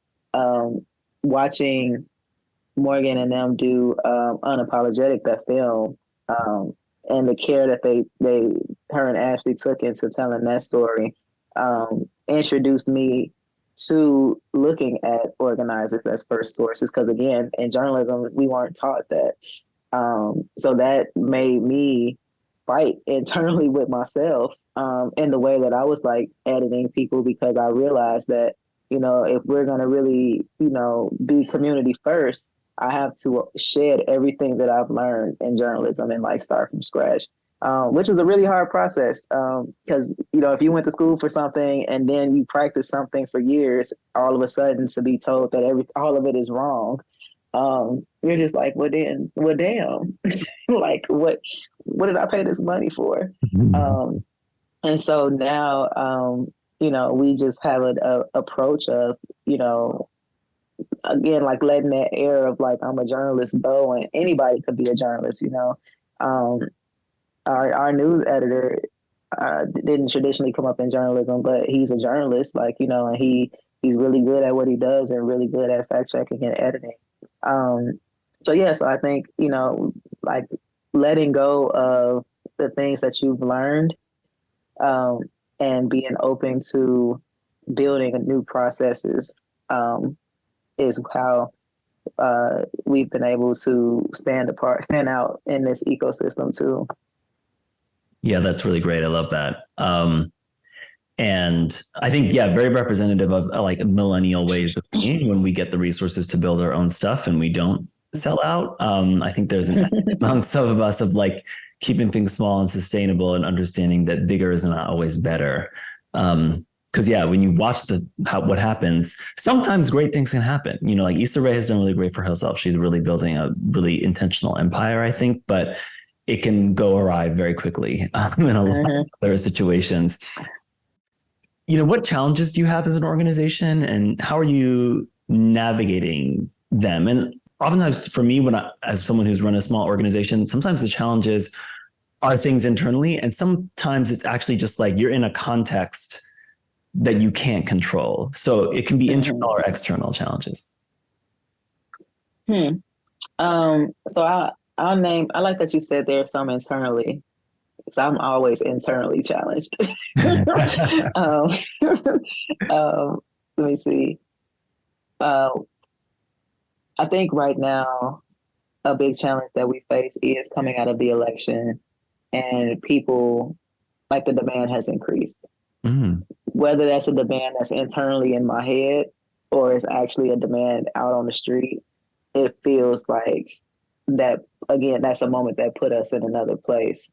watching Morgan and them do Unapologetic, that film, and the care that her and Ashley took into telling that story, introduced me to looking at organizers as first sources. Because again, in journalism, we weren't taught that. So that made me fight internally with myself in the way that I was like editing people, because I realized that, if we're going to really, be community first, I have to shed everything that I've learned in journalism and like start from scratch, which was a really hard process. Because, if you went to school for something and then you practice something for years, all of a sudden to be told that all of it is wrong, you're just like, well, damn, like what did I pay this money for? And so now, we just have an approach of, again, like letting that air of like, I'm a journalist go, and anybody could be a journalist, our news editor didn't traditionally come up in journalism, but he's a journalist, like, and he's really good at what he does and really good at fact checking and editing. So I think, like letting go of the things that you've learned, and being open to building new processes, is how we've been able to stand out in this ecosystem too.
Yeah, that's really great. I love that. And I think, very representative of like millennial ways of being when we get the resources to build our own stuff and we don't sell out. I think there's an among some of us of like keeping things small and sustainable and understanding that bigger is not always better. Because when you watch what happens, sometimes great things can happen. Like Issa Rae has done really great for herself. She's really building a really intentional empire, I think, but it can go awry very quickly in a lot of other situations. What challenges do you have as an organization, and how are you navigating them? And oftentimes for me, as someone who's run a small organization, sometimes the challenges are things internally, and sometimes it's actually just like you're in a context that you can't control. So it can be internal or external challenges.
So I'll name, I like that you said there's some internally, because I'm always internally challenged. Let me see. I think right now, a big challenge that we face is coming out of the election, and people, like, the demand has increased. Whether that's a demand that's internally in my head or it's actually a demand out on the street, it feels like that, again, that's a moment that put us in another place.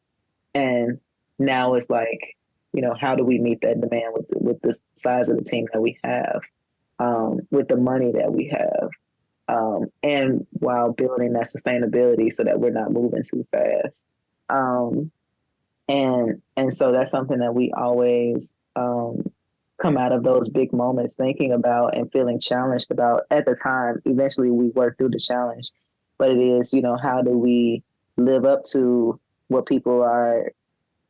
And now it's like, how do we meet that demand with the size of the team that we have, with the money that we have, and while building that sustainability so that we're not moving too fast. And so that's something that we always come out of those big moments thinking about and feeling challenged about at the time. Eventually we work through the challenge, but it is, how do we live up to what people are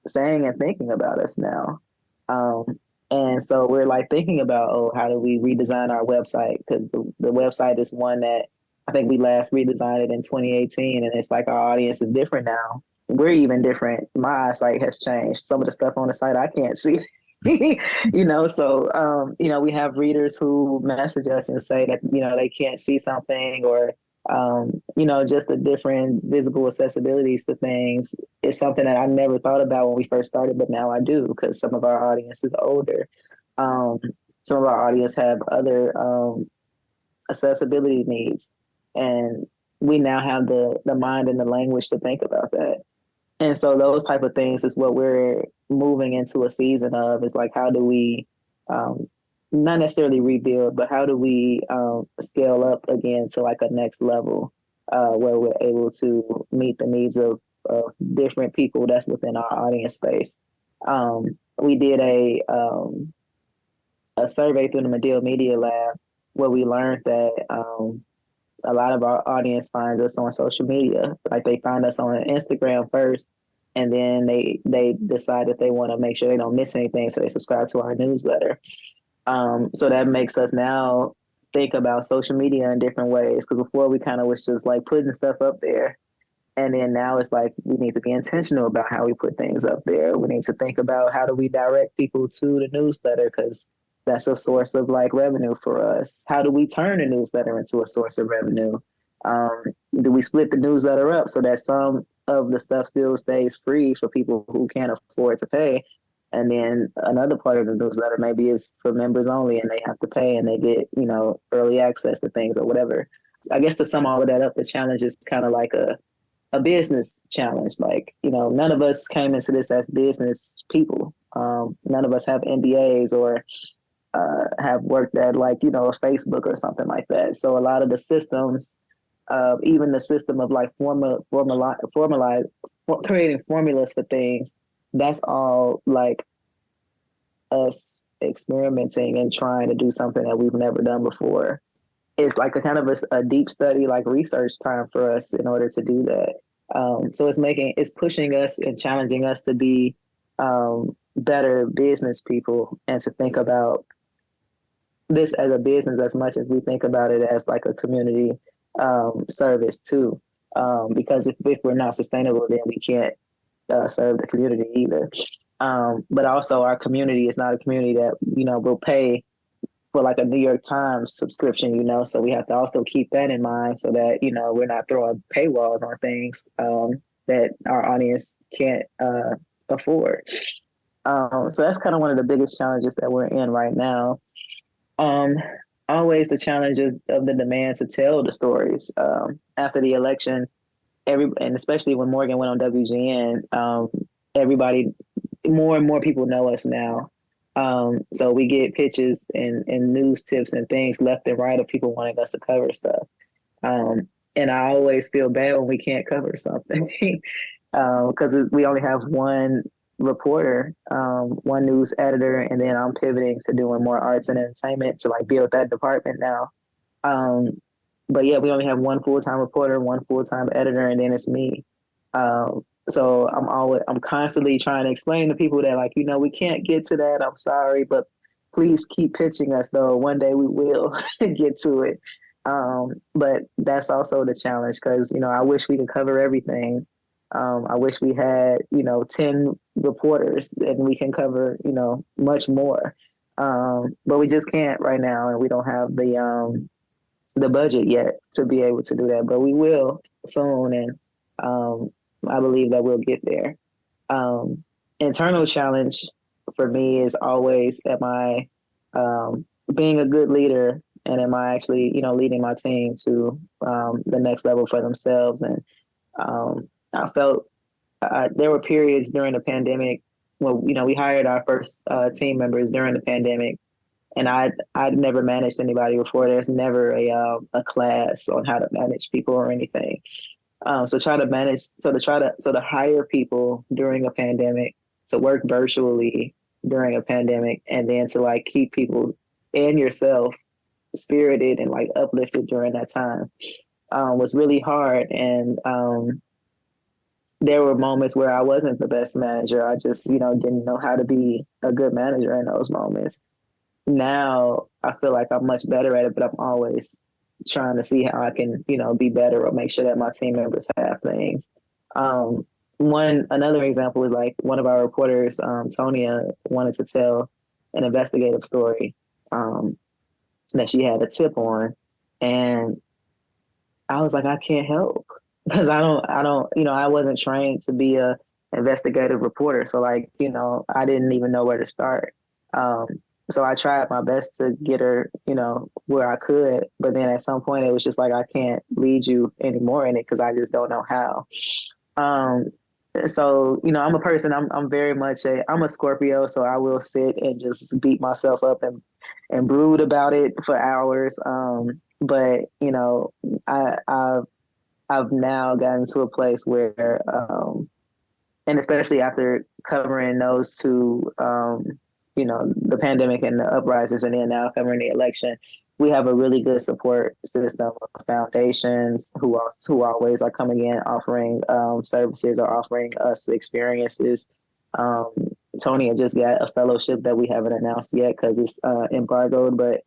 saying and thinking about us now? And so we're like thinking about, how do we redesign our website? Because the website is one that I think we last redesigned it in 2018, and it's like our audience is different now. We're even different. My eyesight has changed. Some of the stuff on the site I can't see. So we have readers who message us and say that they can't see something, or just the different visible accessibilities to things is something that I never thought about when we first started, but now I do, because some of our audience is older. Some of our audience have other accessibility needs, and we now have the mind and the language to think about that. And so those type of things is what we're moving into a season of, is like, how do we not necessarily rebuild, but how do we scale up again to like a next level where we're able to meet the needs of different people that's within our audience space. We did a survey through the Medill Media Lab where we learned that a lot of our audience finds us on social media. Like, they find us on Instagram first, and then they decide that they want to make sure they don't miss anything, so they subscribe to our newsletter. So that makes us now think about social media in different ways. Because before we kind of was just like putting stuff up there. And then now it's like we need to be intentional about how we put things up there. We need to think about how do we direct people to the newsletter because that's a source of like revenue for us. How do we turn a newsletter into a source of revenue? Um, do we split the newsletter up so that some of the stuff still stays free for people who can't afford to pay? And then another part of the newsletter maybe is for members only and they have to pay and they get, early access to things or whatever. I guess to sum all of that up, the challenge is kind of like a business challenge. Like, none of us came into this as business people. None of us have MBAs or have worked at like, a Facebook or something like that. So a lot of the systems, even the system of like creating formulas for things, that's all like us experimenting and trying to do something that we've never done before. It's like a kind of a deep study, like research time for us in order to do that. So it's pushing us and challenging us to be better business people and to think about this as a business as much as we think about it as like a community service too. Because if we're not sustainable, then we can't serve the community either. But also our community is not a community that, will pay for like a New York Times subscription, so we have to also keep that in mind so that, we're not throwing paywalls on things that our audience can't afford. So that's kind of one of the biggest challenges that we're in right now. Always the challenge of the demand to tell the stories. After the election, and especially when Morgan went on WGN, everybody, more and more people know us now. So we get pitches and news tips and things left and right of people wanting us to cover stuff. And I always feel bad when we can't cover something because we only have one reporter, one news editor, and then I'm pivoting to doing more arts and entertainment to like build that department now. But yeah, we only have one full-time reporter, one full-time editor, and then it's me. So I'm constantly trying to explain to people that like, we can't get to that. I'm sorry, but please keep pitching us though. One day we will get to it. But that's also the challenge because, I wish we could cover everything. I wish we had, 10 reporters and we can cover, much more. But we just can't right now. And we don't have the budget yet to be able to do that, but we will soon. And, I believe that we'll get there. Internal challenge for me is always, am I being a good leader and am I actually, leading my team to the next level for themselves? And I felt there were periods during the pandemic when, we hired our first team members during the pandemic. And I'd never managed anybody before. There's never a class on how to manage people or anything. So to hire people during a pandemic, to work virtually during a pandemic, and then to like keep people and yourself spirited and like uplifted during that time was really hard. And there were moments where I wasn't the best manager. I just, didn't know how to be a good manager in those moments. Now I feel like I'm much better at it, but I'm always trying to see how I can, be better or make sure that my team members have things. Another example is like one of our reporters, Tonia, wanted to tell an investigative story that she had a tip on, and I was like, I can't help because I don't, I wasn't trained to be a investigative reporter, so like, I didn't even know where to start. So I tried my best to get her, where I could. But then at some point it was just like, I can't lead you anymore in it because I just don't know how. So, I'm a person, I'm very much I'm a Scorpio. So I will sit and just beat myself up and brood about it for hours. But, I've now gotten to a place where, and especially after covering those two, the pandemic and the uprisings, and then now covering the election, we have a really good support system of foundations who always are coming in offering services or offering us experiences. Tony had just got a fellowship that we haven't announced yet because it's embargoed, but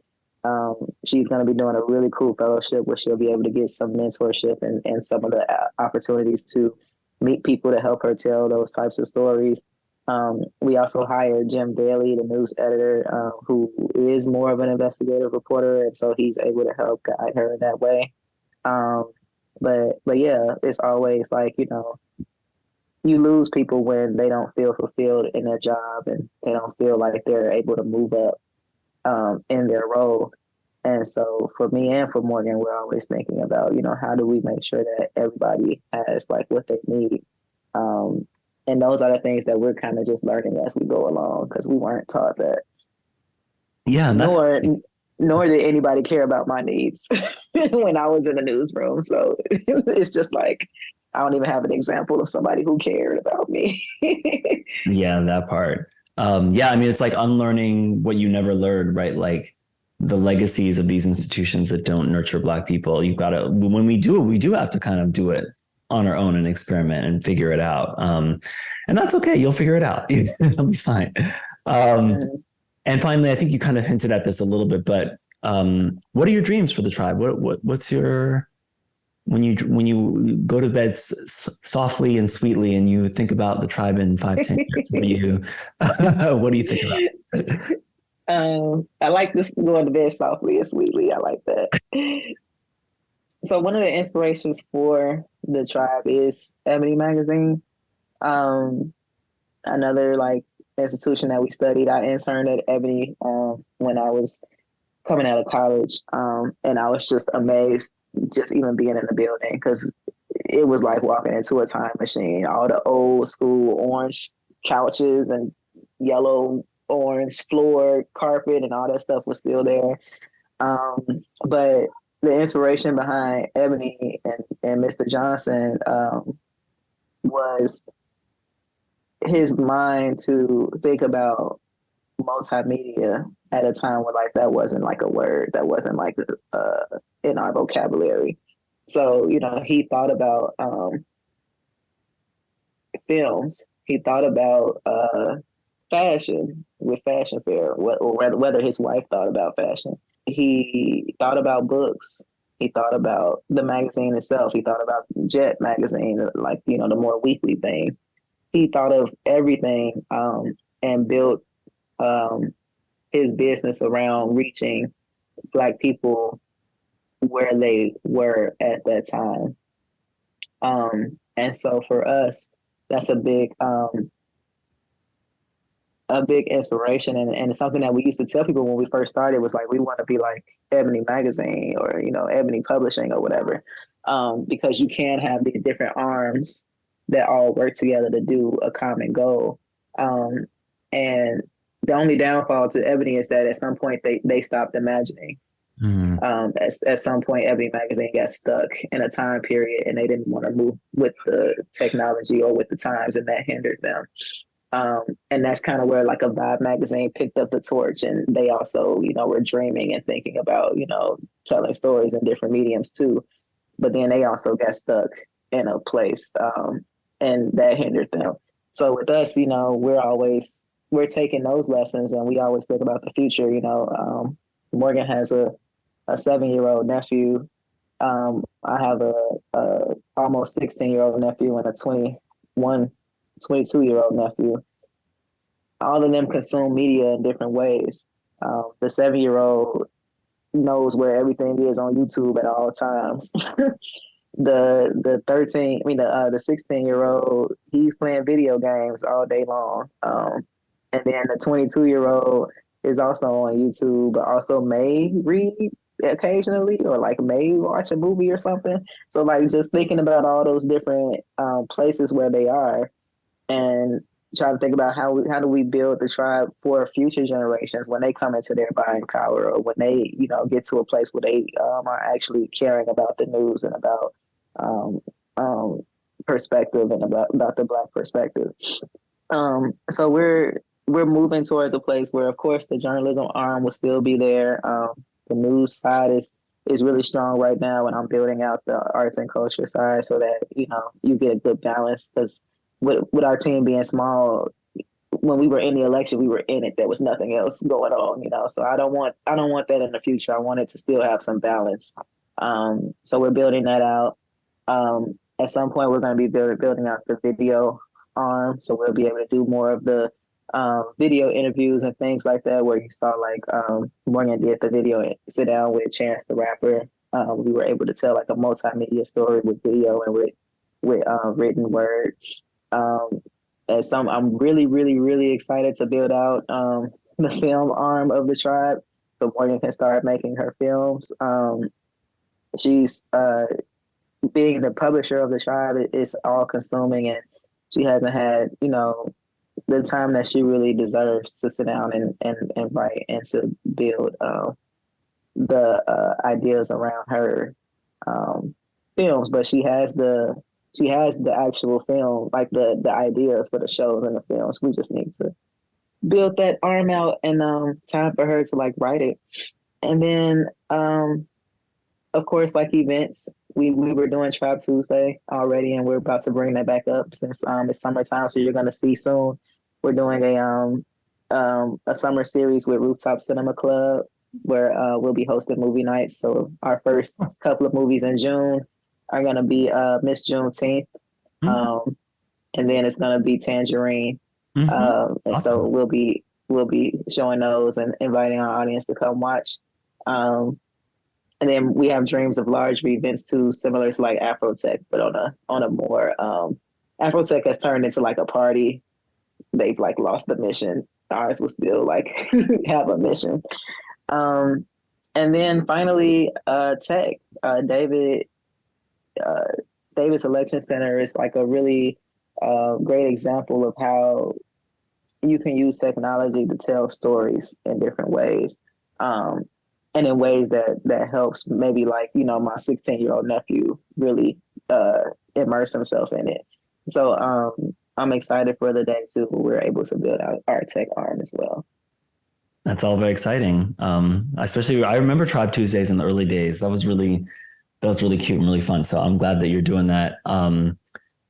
she's going to be doing a really cool fellowship where she'll be able to get some mentorship and some of the opportunities to meet people to help her tell those types of stories. We also hired Jim Daly, the news editor, who is more of an investigative reporter, and so he's able to help guide her in that way. But yeah, it's always like, you lose people when they don't feel fulfilled in their job and they don't feel like they're able to move up in their role. And so for me and for Morgan, we're always thinking about, how do we make sure that everybody has like what they need. And those are the things that we're kind of just learning as we go along because we weren't taught that.
Yeah,
nor did anybody care about my needs when I was in the newsroom. So it's just like, I don't even have an example of somebody who cared about me.
yeah, that part. Yeah, I mean, it's like unlearning what you never learned, right? Like the legacies of these institutions that don't nurture Black people. You've got to, when we do it, we do have to kind of do it on our own and experiment and figure it out. And that's okay. You'll figure it out. It'll be fine. And finally, I think you kind of hinted at this a little bit, but what are your dreams for the tribe? What's your, when you go to bed softly and sweetly and you think about the tribe in 5-10 years, what do you think about?
I like this going to bed softly and sweetly. I like that. So one of the inspirations for the tribe is Ebony magazine. Another like institution that we studied. I interned at Ebony when I was coming out of college, and I was just amazed just even being in the building because it was like walking into a time machine. All the old school orange couches and yellow orange floor carpet and all that stuff was still there. But the inspiration behind Ebony and Mr. Johnson was his mind to think about multimedia at a time where like that wasn't like a word, that wasn't like in our vocabulary. So, he thought about films. He thought about fashion with Fashion Fair, or whether his wife thought about fashion. He thought about books. He thought about the magazine itself. He thought about Jet magazine, like, the more weekly thing. He thought of everything and built his business around reaching Black people where they were at that time. And so for us, that's a big inspiration, and it's something that we used to tell people when we first started was like, we want to be like Ebony magazine or Ebony publishing or whatever, because you can have these different arms that all work together to do a common goal. And the only downfall to Ebony is that at some point they stopped imagining. At some point, Ebony magazine got stuck in a time period and they didn't want to move with the technology or with the times, and that hindered them. And that's kind of where like a Vibe magazine picked up the torch, and they also, were dreaming and thinking about, telling stories in different mediums too. But then they also got stuck in a place, and that hindered them. So with us, we're taking those lessons, and we always think about the future. Morgan has a 7-year-old nephew. I have a almost 16-year-old nephew and a 22-year-old nephew. All of them consume media in different ways. The 7-year-old knows where everything is on YouTube at all times. The 16-year-old, he's playing video games all day long. And then the 22-year-old is also on YouTube, but also may read occasionally or like may watch a movie or something. So like just thinking about all those different places where they are, and try to think about how do we build the tribe for future generations when they come into their buying power, or when they get to a place where they are actually caring about the news and about perspective and about the Black perspective. So we're moving towards a place where, of course, the journalism arm will still be there. The news side is really strong right now, and I'm building out the arts and culture side so that you get a good balance. Because with our team being small, when we were in the election, we were in it. There was nothing else going on, you know. So I don't want that in the future. I want it to still have some balance. So we're building that out. At some point, we're going to be building out the video arm, so we'll be able to do more of the video interviews and things like that, where you saw like Morgan did the video sit down with Chance the Rapper. We were able to tell like a multimedia story with video and with written word. And I'm really, really, really excited to build out the film arm of the Triibe, so Morgan can start making her films. She's being the publisher of the Triibe is all consuming, and she hasn't had, you know, the time that she really deserves to sit down and write and to build the ideas around her films. But she has the actual film, like the ideas for the shows and the films. We just need to build that arm out, and time for her to like write it. And then of course, like events, we were doing Tribe Tuesday already, and we're about to bring that back up since it's summertime. So you're gonna see soon. We're doing a summer series with Rooftop Cinema Club, where we'll be hosting movie nights. So our first couple of movies in June are gonna be Miss Juneteenth, and then it's gonna be Tangerine. And awesome. So we'll be showing those and inviting our audience to come watch. And then we have dreams of larger events too, similar to like Afrotech, but on a more Afrotech has turned into like a party. They've like lost the mission. Ours will still like have a mission. And then finally, tech. David's Election Center is like a really great example of how you can use technology to tell stories in different ways. And in ways that helps maybe like, you know, my 16-year-old nephew really immerse himself in it. So I'm excited for the day too, where we're able to build out our tech arm as well.
That's all very exciting. Especially, I remember Tribe Tuesdays in the early days. That was really cute and really fun. So I'm glad that you're doing that.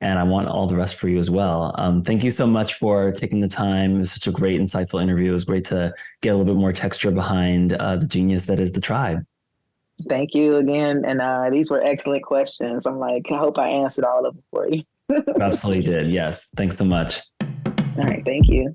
And I want all the rest for you as well. Thank you so much for taking the time. It was such a great, insightful interview. It was great to get a little bit more texture behind the genius that is the Tribe.
Thank you again. And these were excellent questions. I'm like, I hope I answered all of them for you.
You absolutely did. Yes. Thanks so much.
All right. Thank you.